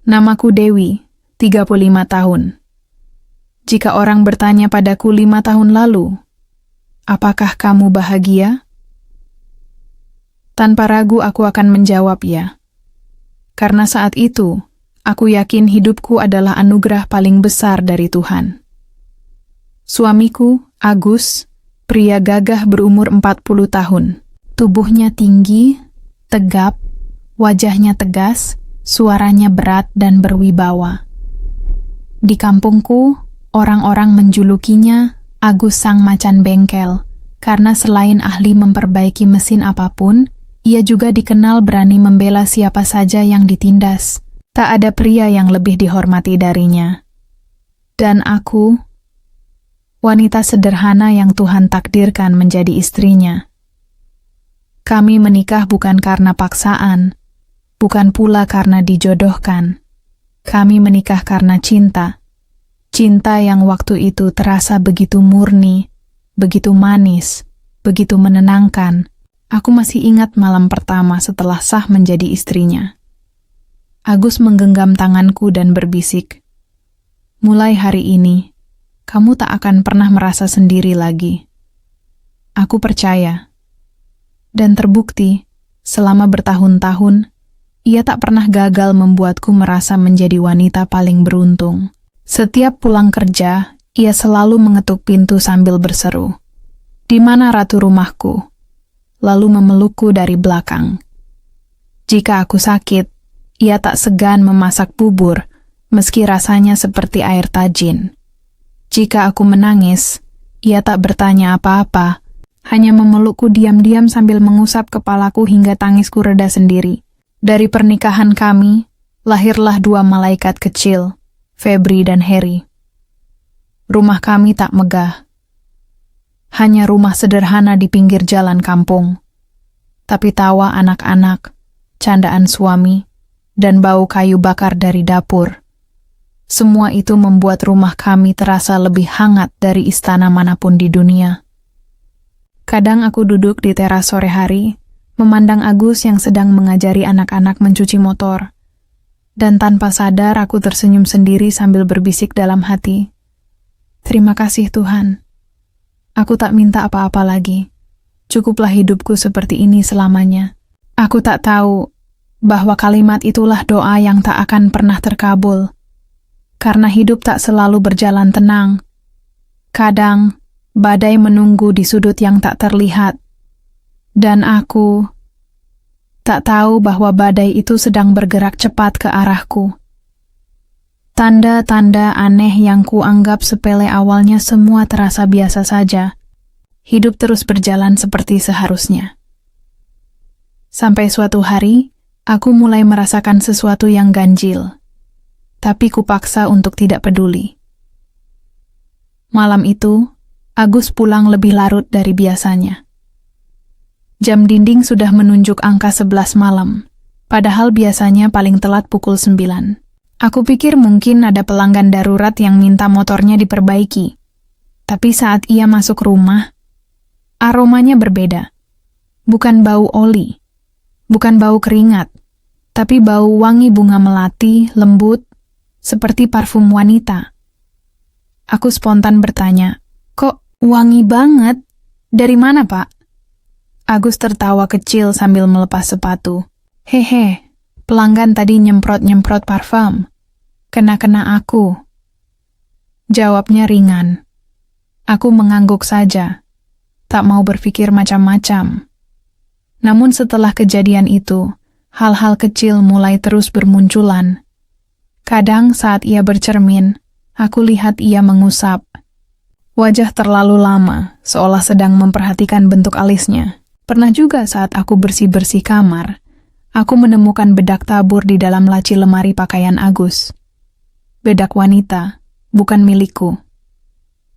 Namaku Dewi, 35 tahun. Jika orang bertanya padaku 5 tahun lalu, apakah kamu bahagia? Tanpa ragu aku akan menjawab ya. Karena saat itu, aku yakin hidupku adalah anugerah paling besar dari Tuhan. Suamiku, Agus, pria gagah berumur 40 tahun. Tubuhnya tinggi, tegap, wajahnya tegas, suaranya berat dan berwibawa. Di kampungku, orang-orang menjulukinya Agus Sang Macan Bengkel, karena selain ahli memperbaiki mesin apapun, ia juga dikenal berani membela siapa saja yang ditindas. Tak ada pria yang lebih dihormati darinya. Dan aku, wanita sederhana yang Tuhan takdirkan menjadi istrinya. Kami menikah bukan karena paksaan, bukan pula karena dijodohkan. Kami menikah karena cinta. Cinta yang waktu itu terasa begitu murni, begitu manis, begitu menenangkan. Aku masih ingat malam pertama setelah sah menjadi istrinya. Agus menggenggam tanganku dan berbisik, "Mulai hari ini, kamu tak akan pernah merasa sendiri lagi." Aku percaya. Dan terbukti, selama bertahun-tahun, ia tak pernah gagal membuatku merasa menjadi wanita paling beruntung. Setiap pulang kerja, ia selalu mengetuk pintu sambil berseru, "Di mana ratu rumahku?" Lalu memelukku dari belakang. Jika aku sakit, ia tak segan memasak bubur, meski rasanya seperti air tajin. Jika aku menangis, ia tak bertanya apa-apa, hanya memelukku diam-diam sambil mengusap kepalaku hingga tangisku reda sendiri. Dari pernikahan kami, lahirlah 2 malaikat kecil, Febri dan Heri. Rumah kami tak megah. Hanya rumah sederhana di pinggir jalan kampung. Tapi tawa anak-anak, candaan suami, dan bau kayu bakar dari dapur. Semua itu membuat rumah kami terasa lebih hangat dari istana manapun di dunia. Kadang aku duduk di teras sore hari, memandang Agus yang sedang mengajari anak-anak mencuci motor. Dan tanpa sadar aku tersenyum sendiri sambil berbisik dalam hati, "Terima kasih Tuhan. Aku tak minta apa-apa lagi. Cukuplah hidupku seperti ini selamanya." Aku tak tahu bahwa kalimat itulah doa yang tak akan pernah terkabul. Karena hidup tak selalu berjalan tenang. Kadang, badai menunggu di sudut yang tak terlihat. Dan aku tak tahu bahwa badai itu sedang bergerak cepat ke arahku. Tanda-tanda aneh yang kuanggap sepele awalnya semua terasa biasa saja. Hidup terus berjalan seperti seharusnya. Sampai suatu hari, aku mulai merasakan sesuatu yang ganjil. Tapi kupaksa untuk tidak peduli. Malam itu, Agus pulang lebih larut dari biasanya. Jam dinding sudah menunjuk angka 11 malam, padahal biasanya paling telat pukul 9. Aku pikir mungkin ada pelanggan darurat yang minta motornya diperbaiki. Tapi saat ia masuk rumah, aromanya berbeda. Bukan bau oli, bukan bau keringat, tapi bau wangi bunga melati, lembut, seperti parfum wanita. Aku spontan bertanya, "Kok wangi banget? Dari mana, Pak?" Agus tertawa kecil sambil melepas sepatu. "Hehe, pelanggan tadi nyemprot-nyemprot parfum. Kena-kena aku." Jawabnya ringan. Aku mengangguk saja, tak mau berpikir macam-macam. Namun setelah kejadian itu, hal-hal kecil mulai terus bermunculan. Kadang saat ia bercermin, aku lihat ia mengusap. Wajah terlalu lama, seolah sedang memperhatikan bentuk alisnya. Pernah juga saat aku bersih-bersih kamar, aku menemukan bedak tabur di dalam laci lemari pakaian Agus. Bedak wanita, bukan milikku.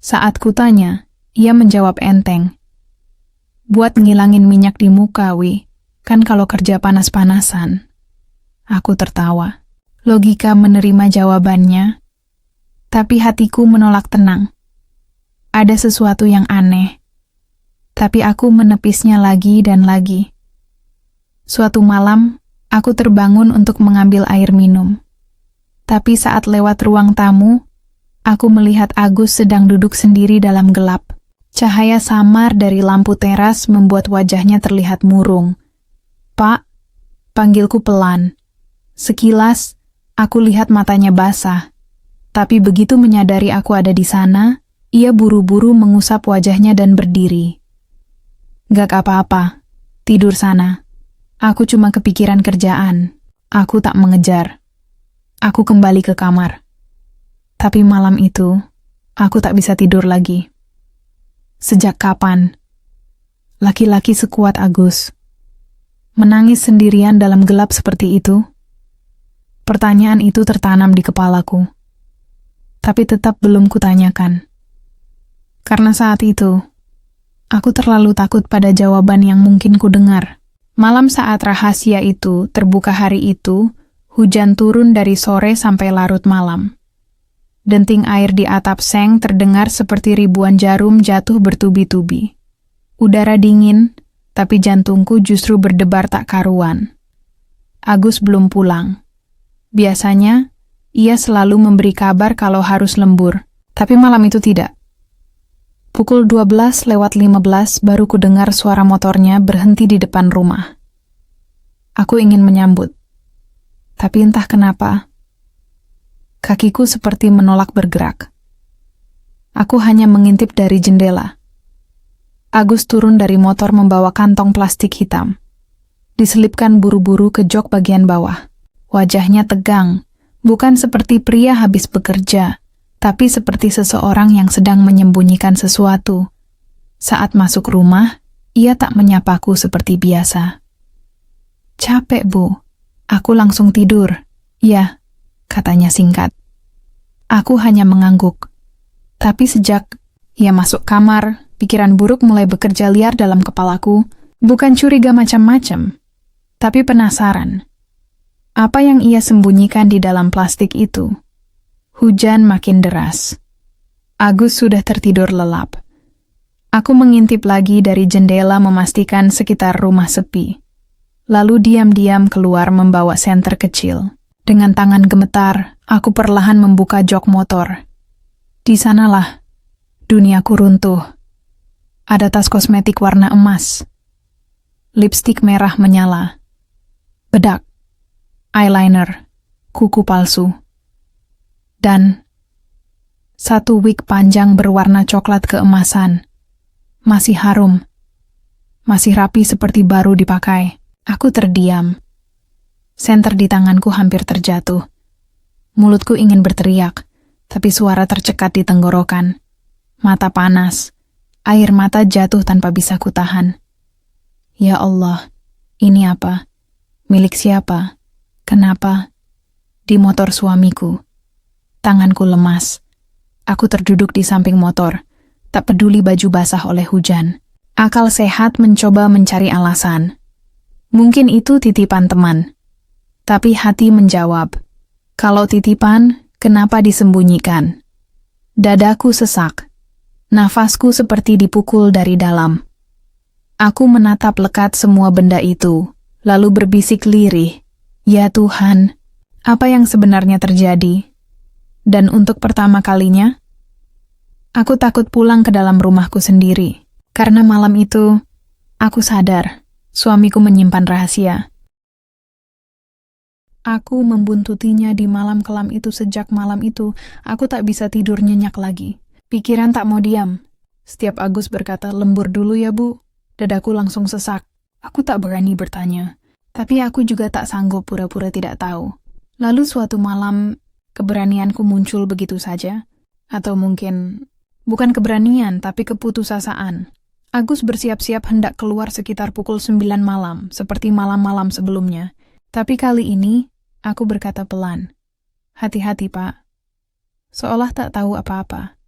Saat kutanya, ia menjawab enteng. "Buat ngilangin minyak di muka, Wi. Kan kalau kerja panas-panasan." Aku tertawa. Logika menerima jawabannya, tapi hatiku menolak tenang. Ada sesuatu yang aneh. Tapi aku menepisnya lagi dan lagi. Suatu malam, aku terbangun untuk mengambil air minum. Tapi saat lewat ruang tamu, aku melihat Agus sedang duduk sendiri dalam gelap. Cahaya samar dari lampu teras membuat wajahnya terlihat murung. "Pak," panggilku pelan. Sekilas, aku lihat matanya basah. Tapi begitu menyadari aku ada di sana, ia buru-buru mengusap wajahnya dan berdiri. "Gak apa-apa, tidur sana. Aku cuma kepikiran kerjaan. Aku tak mengejar." Aku kembali ke kamar. Tapi malam itu, aku tak bisa tidur lagi. Sejak kapan laki-laki sekuat Agus menangis sendirian dalam gelap seperti itu? Pertanyaan itu tertanam di kepalaku. Tapi tetap belum kutanyakan. Karena saat itu, aku terlalu takut pada jawaban yang mungkin kudengar. Malam saat rahasia itu terbuka hari itu, hujan turun dari sore sampai larut malam. Denting air di atap seng terdengar seperti ribuan jarum jatuh bertubi-tubi. Udara dingin, tapi jantungku justru berdebar tak karuan. Agus belum pulang. Biasanya, ia selalu memberi kabar kalau harus lembur, tapi malam itu tidak. Pukul 12:15 baru kudengar suara motornya berhenti di depan rumah. Aku ingin menyambut, tapi entah kenapa, kakiku seperti menolak bergerak. Aku hanya mengintip dari jendela. Agus turun dari motor membawa kantong plastik hitam. Diselipkan buru-buru ke jok bagian bawah. Wajahnya tegang, bukan seperti pria habis bekerja, tapi seperti seseorang yang sedang menyembunyikan sesuatu. Saat masuk rumah, ia tak menyapaku seperti biasa. "Capek, Bu. Aku langsung tidur." "Ya," katanya singkat. Aku hanya mengangguk. Tapi sejak ia masuk kamar, pikiran buruk mulai bekerja liar dalam kepalaku. Bukan curiga macam-macam, tapi penasaran. Apa yang ia sembunyikan di dalam plastik itu? Hujan makin deras. Agus sudah tertidur lelap. Aku mengintip lagi dari jendela memastikan sekitar rumah sepi. Lalu diam-diam keluar membawa senter kecil. Dengan tangan gemetar, aku perlahan membuka jok motor. Di sanalah duniaku runtuh. Ada tas kosmetik warna emas. Lipstik merah menyala. Bedak. Eyeliner. Kuku palsu. Dan satu wig panjang berwarna coklat keemasan. Masih harum. Masih rapi seperti baru dipakai. Aku terdiam. Senter di tanganku hampir terjatuh. Mulutku ingin berteriak, tapi suara tercekat di tenggorokan. Mata panas. Air mata jatuh tanpa bisa kutahan. Ya Allah, ini apa? Milik siapa? Kenapa? Di motor suamiku. Tanganku lemas. Aku terduduk di samping motor, tak peduli baju basah oleh hujan. Akal sehat mencoba mencari alasan. Mungkin itu titipan teman. Tapi hati menjawab, kalau titipan, kenapa disembunyikan? Dadaku sesak. Nafasku seperti dipukul dari dalam. Aku menatap lekat semua benda itu, lalu berbisik lirih, "Ya Tuhan, apa yang sebenarnya terjadi?" Dan untuk pertama kalinya, aku takut pulang ke dalam rumahku sendiri. Karena malam itu, aku sadar, suamiku menyimpan rahasia. Aku membuntutinya di malam kelam itu. Sejak malam itu, aku tak bisa tidur nyenyak lagi. Pikiran tak mau diam. Setiap Agus berkata, "Lembur dulu ya, Bu." Dadaku langsung sesak. Aku tak berani bertanya. Tapi aku juga tak sanggup pura-pura tidak tahu. Lalu suatu malam, keberanianku muncul begitu saja. Atau mungkin, bukan keberanian, tapi keputusasaan. Agus bersiap-siap hendak keluar sekitar pukul 9 malam, seperti malam-malam sebelumnya. Tapi kali ini, aku berkata pelan, "Hati-hati, Pak." Seolah tak tahu apa-apa.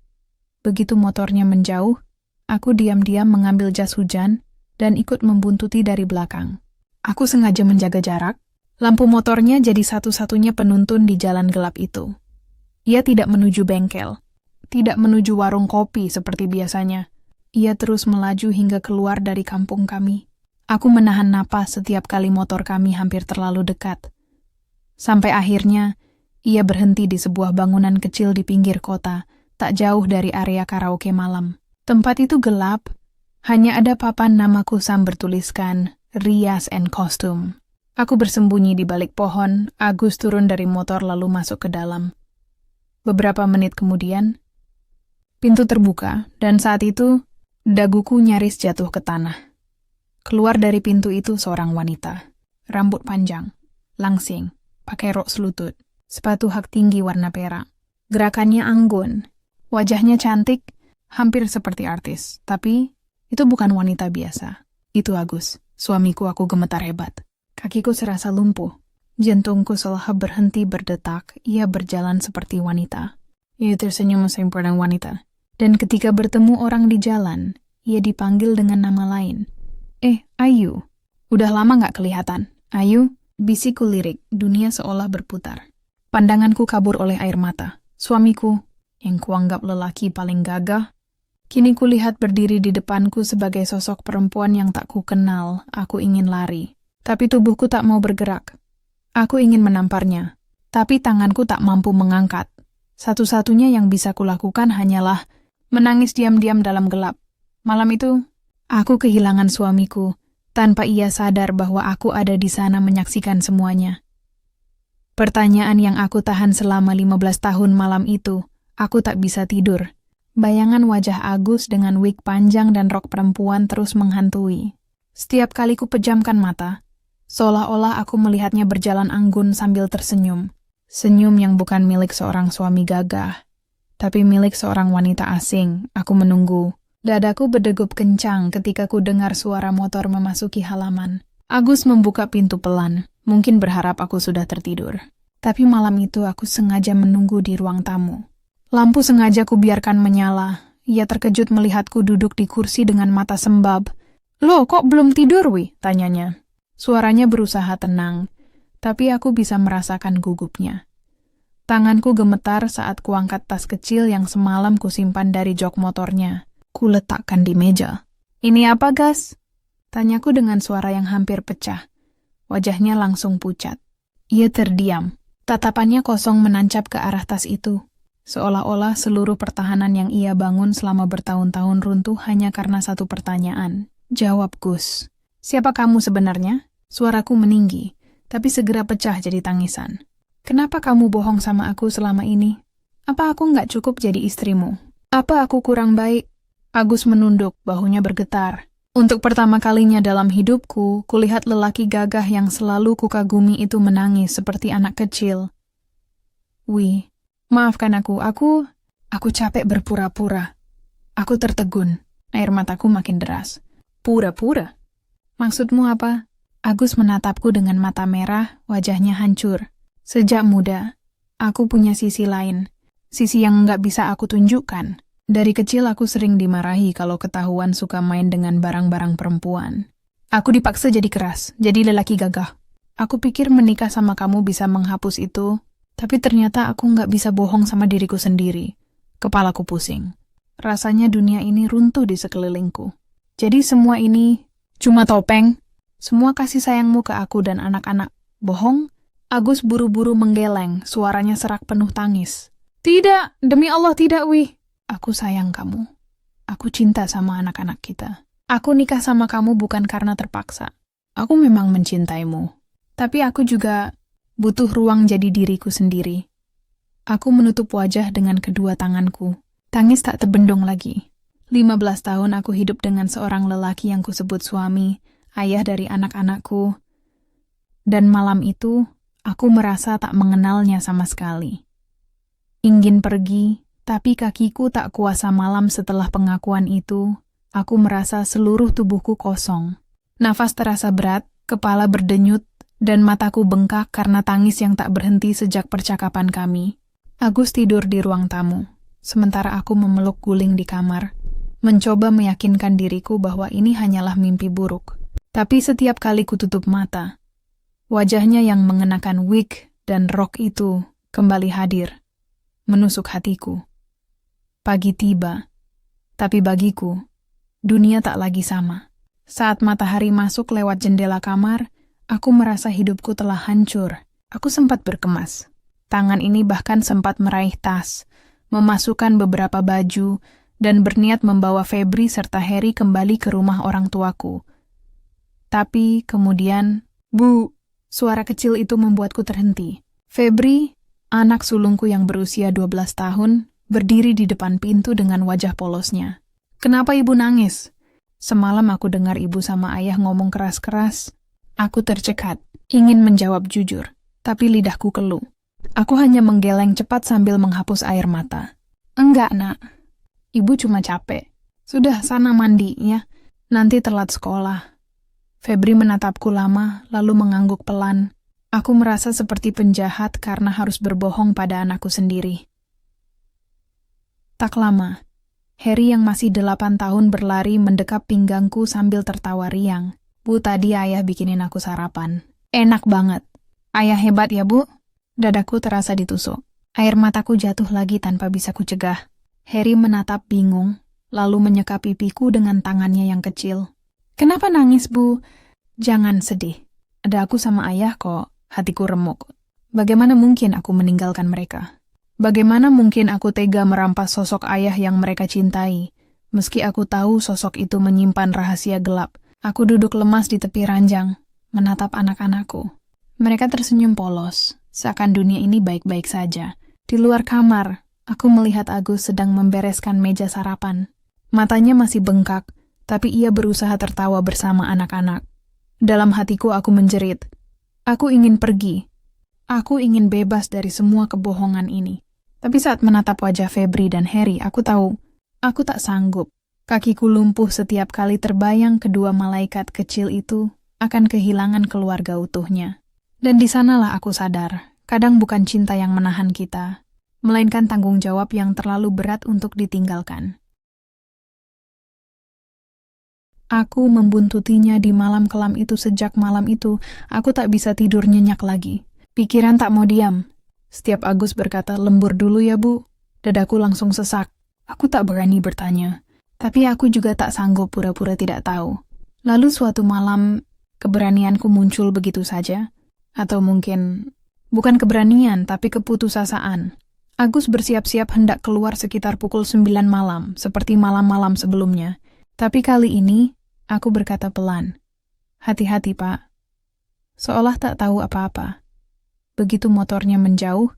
Begitu motornya menjauh, aku diam-diam mengambil jas hujan dan ikut membuntuti dari belakang. Aku sengaja menjaga jarak. Lampu motornya jadi satu-satunya penuntun di jalan gelap itu. Ia tidak menuju bengkel, tidak menuju warung kopi seperti biasanya. Ia terus melaju hingga keluar dari kampung kami. Aku menahan napas setiap kali motor kami hampir terlalu dekat. Sampai akhirnya, Ia berhenti di sebuah bangunan kecil di pinggir kota, tak jauh dari area karaoke malam. Tempat itu gelap, hanya ada papan nama kusam bertuliskan Rias and Costume. Aku bersembunyi di balik pohon. Agus turun dari motor lalu masuk ke dalam. Beberapa menit kemudian, pintu terbuka dan saat itu daguku nyaris jatuh ke tanah. Keluar dari pintu itu seorang wanita. Rambut panjang, langsing, pakai rok selutut, sepatu hak tinggi warna perak. Gerakannya anggun, wajahnya cantik, hampir seperti artis. Tapi itu bukan wanita biasa. Itu Agus, suamiku. Aku gemetar hebat. Kakiku serasa lumpuh. Jantungku seolah berhenti berdetak. Ia berjalan seperti wanita. Ia tersenyum sempurna wanita. Dan ketika bertemu orang di jalan, ia dipanggil dengan nama lain. Ayu. Udah lama gak kelihatan. Ayu, bisikku lirik. Dunia seolah berputar. Pandanganku kabur oleh air mata. Suamiku, yang kuanggap lelaki paling gagah, kini kulihat berdiri di depanku sebagai sosok perempuan yang tak kukenal. Aku ingin lari. Tapi tubuhku tak mau bergerak. Aku ingin menamparnya, tapi tanganku tak mampu mengangkat. Satu-satunya yang bisa kulakukan hanyalah menangis diam-diam dalam gelap. Malam itu, aku kehilangan suamiku, tanpa ia sadar bahwa aku ada di sana menyaksikan semuanya. Pertanyaan yang aku tahan selama 15 tahun malam itu, aku tak bisa tidur. Bayangan wajah Agus dengan wig panjang dan rok perempuan terus menghantui. Setiap kali ku pejamkan mata, seolah-olah aku melihatnya berjalan anggun sambil tersenyum. Senyum yang bukan milik seorang suami gagah, tapi milik seorang wanita asing. Aku menunggu. Dadaku berdegup kencang ketika ku dengar suara motor memasuki halaman. Agus membuka pintu pelan, mungkin berharap aku sudah tertidur. Tapi malam itu aku sengaja menunggu di ruang tamu. Lampu sengaja ku biarkan menyala. Ia terkejut melihatku duduk di kursi dengan mata sembab. "Loh, kok belum tidur, Wi?" tanyanya. Suaranya berusaha tenang, tapi aku bisa merasakan gugupnya. Tanganku gemetar saat kuangkat tas kecil yang semalam kusimpan dari jok motornya. Kuletakkan di meja. "Ini apa, Gas?" tanyaku dengan suara yang hampir pecah. Wajahnya langsung pucat. Ia terdiam. Tatapannya kosong menancap ke arah tas itu. Seolah-olah seluruh pertahanan yang ia bangun selama bertahun-tahun runtuh hanya karena satu pertanyaan. "Jawab, Gus. Siapa kamu sebenarnya?" Suaraku meninggi, tapi segera pecah jadi tangisan. "Kenapa kamu bohong sama aku selama ini? Apa aku nggak cukup jadi istrimu? Apa aku kurang baik?" Agus menunduk, bahunya bergetar. Untuk pertama kalinya dalam hidupku, kulihat lelaki gagah yang selalu kukagumi itu menangis seperti anak kecil. "Wi, maafkan aku capek berpura-pura." Aku tertegun, air mataku makin deras. "Pura-pura? Maksudmu apa?" Agus menatapku dengan mata merah, wajahnya hancur. Sejak muda, aku punya sisi lain, sisi yang nggak bisa aku tunjukkan. Dari kecil aku sering dimarahi kalau ketahuan suka main dengan barang-barang perempuan. Aku dipaksa jadi keras, jadi lelaki gagah. Aku pikir menikah sama kamu bisa menghapus itu, tapi ternyata aku nggak bisa bohong sama diriku sendiri. Kepalaku pusing. Rasanya dunia ini runtuh di sekelilingku. Jadi semua ini cuma topeng? Semua kasih sayangmu ke aku dan anak-anak bohong? Agus buru-buru menggeleng, suaranya serak penuh tangis. "Tidak, demi Allah tidak, Wi. Aku sayang kamu. Aku cinta sama anak-anak kita. Aku nikah sama kamu bukan karena terpaksa. Aku memang mencintaimu. Tapi aku juga butuh ruang jadi diriku sendiri." Aku menutup wajah dengan kedua tanganku. Tangis tak terbendung lagi. 15 tahun aku hidup dengan seorang lelaki yang kusebut suami, ayah dari anak-anakku. Dan malam itu, aku merasa tak mengenalnya sama sekali. Ingin pergi, tapi kakiku tak kuasa malam setelah pengakuan itu. Aku merasa seluruh tubuhku kosong. Nafas terasa berat, kepala berdenyut, dan mataku bengkak karena tangis yang tak berhenti sejak percakapan kami. Agus tidur di ruang tamu, sementara aku memeluk guling di kamar, mencoba meyakinkan diriku bahwa ini hanyalah mimpi buruk. Tapi setiap kali kututup mata, wajahnya yang mengenakan wig dan rok itu kembali hadir, menusuk hatiku. Pagi tiba, tapi bagiku, dunia tak lagi sama. Saat matahari masuk lewat jendela kamar, aku merasa hidupku telah hancur. Aku sempat berkemas. Tangan ini bahkan sempat meraih tas, memasukkan beberapa baju, dan berniat membawa Febri serta Harry kembali ke rumah orang tuaku. Tapi kemudian, "Bu!" Suara kecil itu membuatku terhenti. Febri, anak sulungku yang berusia 12 tahun, berdiri di depan pintu dengan wajah polosnya. "Kenapa ibu nangis?" Semalam aku dengar ibu sama ayah ngomong keras-keras. Aku tercekat, ingin menjawab jujur, tapi lidahku keluh. Aku hanya menggeleng cepat sambil menghapus air mata. "Enggak, Nak. Ibu cuma capek. Sudah, sana mandi, ya. Nanti telat sekolah." Febri menatapku lama, lalu mengangguk pelan. Aku merasa seperti penjahat karena harus berbohong pada anakku sendiri. Tak lama, Harry yang masih 8 tahun berlari mendekap pinggangku sambil tertawa riang. "Bu, tadi ayah bikinin aku sarapan. Enak banget." "Ayah hebat ya, Bu?" Dadaku terasa ditusuk. Air mataku jatuh lagi tanpa bisa kucegah. Harry menatap bingung, lalu menyeka pipiku dengan tangannya yang kecil. "Kenapa nangis, Bu?" "Jangan sedih. Ada aku sama ayah kok." Hatiku remuk. Bagaimana mungkin aku meninggalkan mereka? Bagaimana mungkin aku tega merampas sosok ayah yang mereka cintai? Meski aku tahu sosok itu menyimpan rahasia gelap, aku duduk lemas di tepi ranjang, menatap anak-anakku. Mereka tersenyum polos, seakan dunia ini baik-baik saja. Di luar kamar, aku melihat Agus sedang membereskan meja sarapan. Matanya masih bengkak, tapi ia berusaha tertawa bersama anak-anak. Dalam hatiku aku menjerit. Aku ingin pergi. Aku ingin bebas dari semua kebohongan ini. Tapi saat menatap wajah Febri dan Harry, aku tahu, aku tak sanggup. Kakiku lumpuh setiap kali terbayang kedua malaikat kecil itu akan kehilangan keluarga utuhnya. Dan di sanalah aku sadar, kadang bukan cinta yang menahan kita, melainkan tanggung jawab yang terlalu berat untuk ditinggalkan. Aku membuntutinya di malam kelam itu. Sejak malam itu, aku tak bisa tidur nyenyak lagi. Pikiran tak mau diam. Setiap Agus berkata, "Lembur dulu ya, Bu." Dadaku langsung sesak. Aku tak berani bertanya. Tapi aku juga tak sanggup pura-pura tidak tahu. Lalu suatu malam, keberanianku muncul begitu saja. Atau mungkin, bukan keberanian, tapi keputusasaan. Agus bersiap-siap hendak keluar sekitar pukul 9 malam, seperti malam-malam sebelumnya. Tapi kali ini, aku berkata pelan, "Hati-hati, Pak." Seolah tak tahu apa-apa. Begitu motornya menjauh,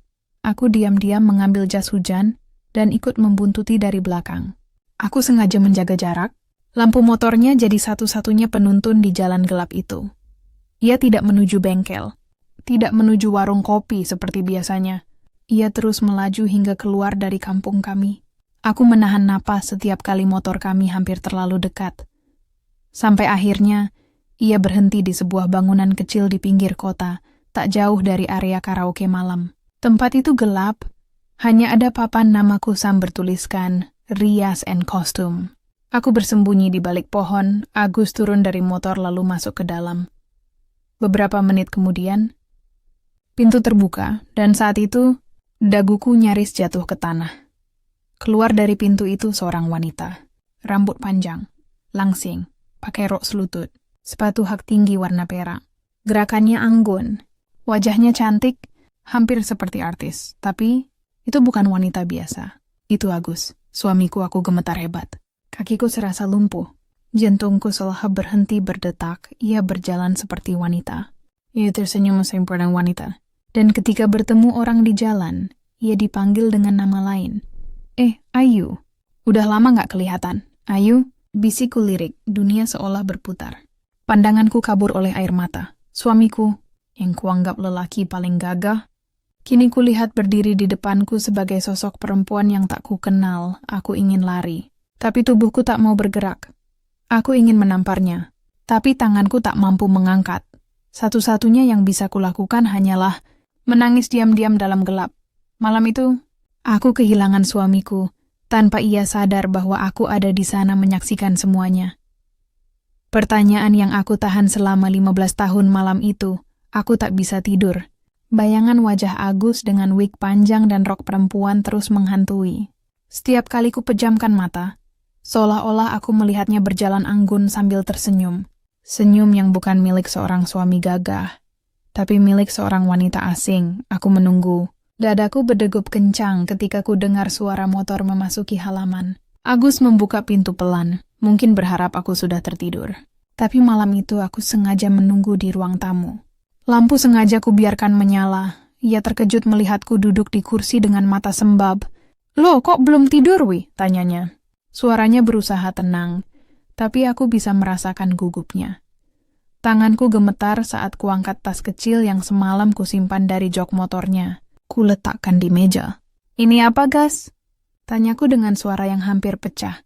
aku diam-diam mengambil jas hujan dan ikut membuntuti dari belakang. Aku sengaja menjaga jarak. Lampu motornya jadi satu-satunya penuntun di jalan gelap itu. Ia tidak menuju bengkel, tidak menuju warung kopi seperti biasanya. Ia terus melaju hingga keluar dari kampung kami. Aku menahan napas setiap kali motor kami hampir terlalu dekat. Sampai akhirnya, ia berhenti di sebuah bangunan kecil di pinggir kota, tak jauh dari area karaoke malam. Tempat itu gelap, hanya ada papan nama kusam bertuliskan Rias and Costume. Aku bersembunyi di balik pohon. Agus turun dari motor lalu masuk ke dalam. Beberapa menit kemudian, pintu terbuka dan saat itu, daguku nyaris jatuh ke tanah. Keluar dari pintu itu seorang wanita. Rambut panjang, langsing, pakai rok selutut, sepatu hak tinggi warna perak. Gerakannya anggun, wajahnya cantik, hampir seperti artis. Tapi, itu bukan wanita biasa. Itu Agus, suamiku. Aku gemetar hebat. Kakiku serasa lumpuh. Jantungku seolah berhenti berdetak. Ia berjalan seperti wanita. Ia tersenyum sempurna wanita. Dan ketika bertemu orang di jalan, ia dipanggil dengan nama lain. Ayu. Udah lama gak kelihatan. Ayu, bisikku lirik. Dunia seolah berputar. Pandanganku kabur oleh air mata. Suamiku, yang kuanggap lelaki paling gagah, kini kulihat berdiri di depanku sebagai sosok perempuan yang tak kukenal. Aku ingin lari, tapi tubuhku tak mau bergerak. Aku ingin menamparnya, tapi tanganku tak mampu mengangkat. Satu-satunya yang bisa kulakukan hanyalah menangis diam-diam dalam gelap. Malam itu, aku kehilangan suamiku, tanpa ia sadar bahwa aku ada di sana menyaksikan semuanya. Pertanyaan yang aku tahan selama 15 tahun malam itu, aku tak bisa tidur. Bayangan wajah Agus dengan wig panjang dan rok perempuan terus menghantui. Setiap kali ku pejamkan mata, seolah-olah aku melihatnya berjalan anggun sambil tersenyum. Senyum yang bukan milik seorang suami gagah, tapi milik seorang wanita asing. Aku menunggu, Dadaku berdegup kencang ketika ku dengar suara motor memasuki halaman. Agus membuka pintu pelan, mungkin berharap aku sudah tertidur. Tapi malam itu aku sengaja menunggu di ruang tamu. Lampu sengaja ku biarkan menyala. Ia terkejut melihatku duduk di kursi dengan mata sembab. "Loh, kok belum tidur, Wi?" tanyanya. Suaranya berusaha tenang, tapi aku bisa merasakan gugupnya. Tanganku gemetar saat kuangkat tas kecil yang semalam kusimpan dari jok motornya. Kuletakkan di meja. "Ini apa, Gas?" tanyaku dengan suara yang hampir pecah.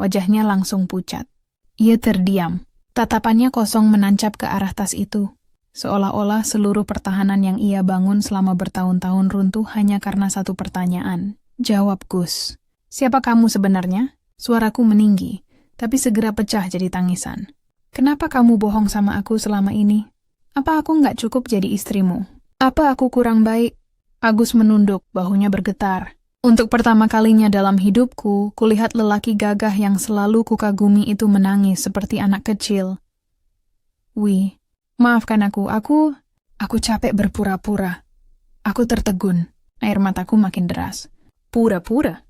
Wajahnya langsung pucat. Ia terdiam. Tatapannya kosong menancap ke arah tas itu. Seolah-olah seluruh pertahanan yang ia bangun selama bertahun-tahun runtuh hanya karena satu pertanyaan. "Jawab, Gus. Siapa kamu sebenarnya?" Suaraku meninggi, tapi segera pecah jadi tangisan. "Kenapa kamu bohong sama aku selama ini? Apa aku nggak cukup jadi istrimu? Apa aku kurang baik?" Agus menunduk, bahunya bergetar. Untuk pertama kalinya dalam hidupku, kulihat lelaki gagah yang selalu kukagumi itu menangis seperti anak kecil. "Wi, maafkan aku capek berpura-pura." Aku tertegun, air mataku makin deras. "Pura-pura?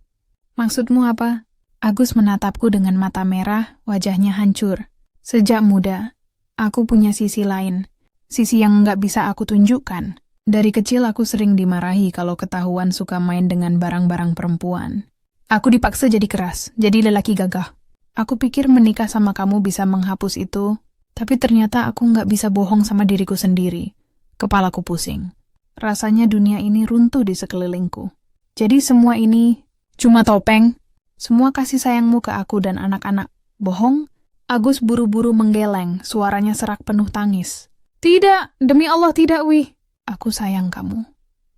Maksudmu apa?" Agus menatapku dengan mata merah, wajahnya hancur. "Sejak muda, aku punya sisi lain, sisi yang nggak bisa aku tunjukkan. Dari kecil aku sering dimarahi kalau ketahuan suka main dengan barang-barang perempuan. Aku dipaksa jadi keras, jadi lelaki gagah. Aku pikir menikah sama kamu bisa menghapus itu, tapi ternyata aku nggak bisa bohong sama diriku sendiri. Kepalaku pusing. Rasanya dunia ini runtuh di sekelilingku. Jadi semua ini cuma topeng? Semua kasih sayangmu ke aku dan anak-anak bohong?" Agus buru-buru menggeleng, suaranya serak penuh tangis. "Tidak, demi Allah tidak, Wi. Aku sayang kamu.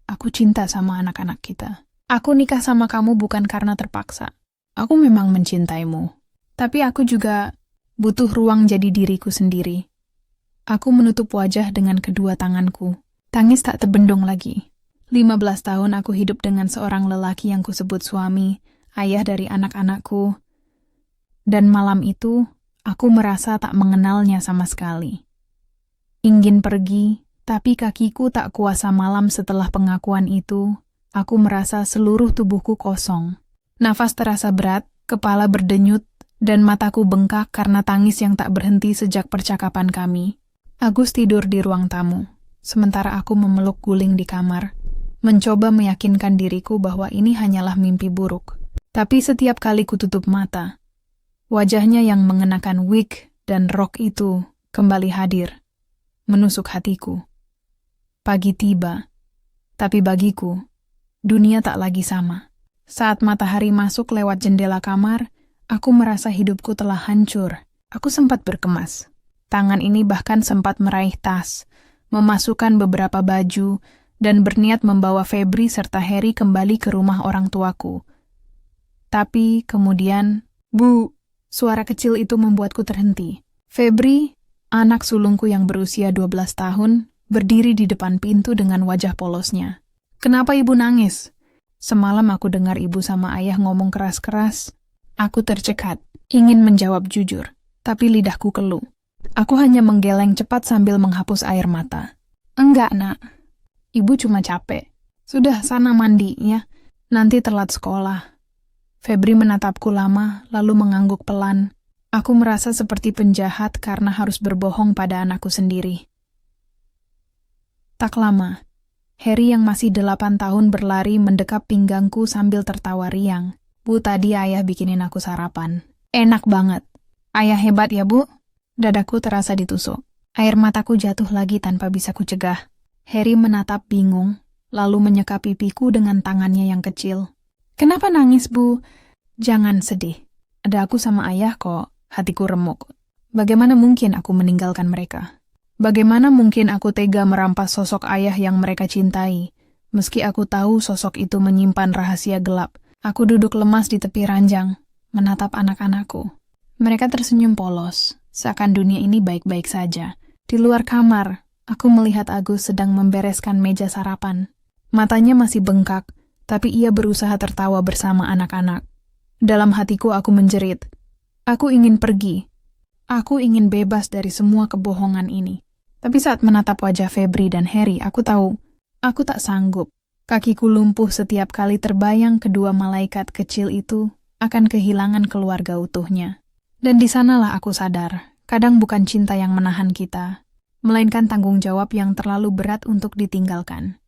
Aku cinta sama anak-anak kita. Aku nikah sama kamu bukan karena terpaksa. Aku memang mencintaimu. Tapi aku juga butuh ruang jadi diriku sendiri." Aku menutup wajah dengan kedua tanganku. Tangis tak terbendung lagi. 15 tahun aku hidup dengan seorang lelaki yang kusebut suami, ayah dari anak-anakku. Dan malam itu, aku merasa tak mengenalnya sama sekali. Ingin pergi, tapi kakiku tak kuasa malam setelah pengakuan itu. Aku merasa seluruh tubuhku kosong. Nafas terasa berat, kepala berdenyut, dan mataku bengkak karena tangis yang tak berhenti sejak percakapan kami. Agus tidur di ruang tamu, sementara aku memeluk guling di kamar, mencoba meyakinkan diriku bahwa ini hanyalah mimpi buruk. Tapi setiap kali kututup mata, wajahnya yang mengenakan wig dan rok itu kembali hadir, menusuk hatiku. Pagi tiba, tapi bagiku, dunia tak lagi sama. Saat matahari masuk lewat jendela kamar, aku merasa hidupku telah hancur. Aku sempat berkemas. Tangan ini bahkan sempat meraih tas, memasukkan beberapa baju, dan berniat membawa Febri serta Harry kembali ke rumah orang tuaku. Tapi kemudian, "Bu!" Suara kecil itu membuatku terhenti. Febri, anak sulungku yang berusia 12 tahun, berdiri di depan pintu dengan wajah polosnya. "Kenapa ibu nangis?" Semalam aku dengar ibu sama ayah ngomong keras-keras. Aku tercekat, ingin menjawab jujur, tapi lidahku keluh. Aku hanya menggeleng cepat sambil menghapus air mata. "Enggak, Nak. Ibu cuma capek. Sudah, sana mandi, ya. Nanti telat sekolah." Febri menatapku lama, lalu mengangguk pelan. Aku merasa seperti penjahat karena harus berbohong pada anakku sendiri. Tak lama, Harry yang masih 8 tahun berlari mendekap pinggangku sambil tertawa riang. "Bu, tadi ayah bikinin aku sarapan. Enak banget." "Ayah hebat ya, Bu?" Dadaku terasa ditusuk. Air mataku jatuh lagi tanpa bisa kucegah. Harry menatap bingung, lalu menyeka pipiku dengan tangannya yang kecil. "Kenapa nangis, Bu?" "Jangan sedih. Ada aku sama ayah kok." Hatiku remuk. Bagaimana mungkin aku meninggalkan mereka? Bagaimana mungkin aku tega merampas sosok ayah yang mereka cintai? Meski aku tahu sosok itu menyimpan rahasia gelap, aku duduk lemas di tepi ranjang, menatap anak-anakku. Mereka tersenyum polos, seakan dunia ini baik-baik saja. Di luar kamar, aku melihat Agus sedang membereskan meja sarapan. Matanya masih bengkak, tapi ia berusaha tertawa bersama anak-anak. Dalam hatiku aku menjerit. Aku ingin pergi. Aku ingin bebas dari semua kebohongan ini. Tapi saat menatap wajah Febri dan Harry, aku tahu, aku tak sanggup. Kakiku lumpuh setiap kali terbayang kedua malaikat kecil itu akan kehilangan keluarga utuhnya. Dan di sanalah aku sadar, kadang bukan cinta yang menahan kita, melainkan tanggung jawab yang terlalu berat untuk ditinggalkan.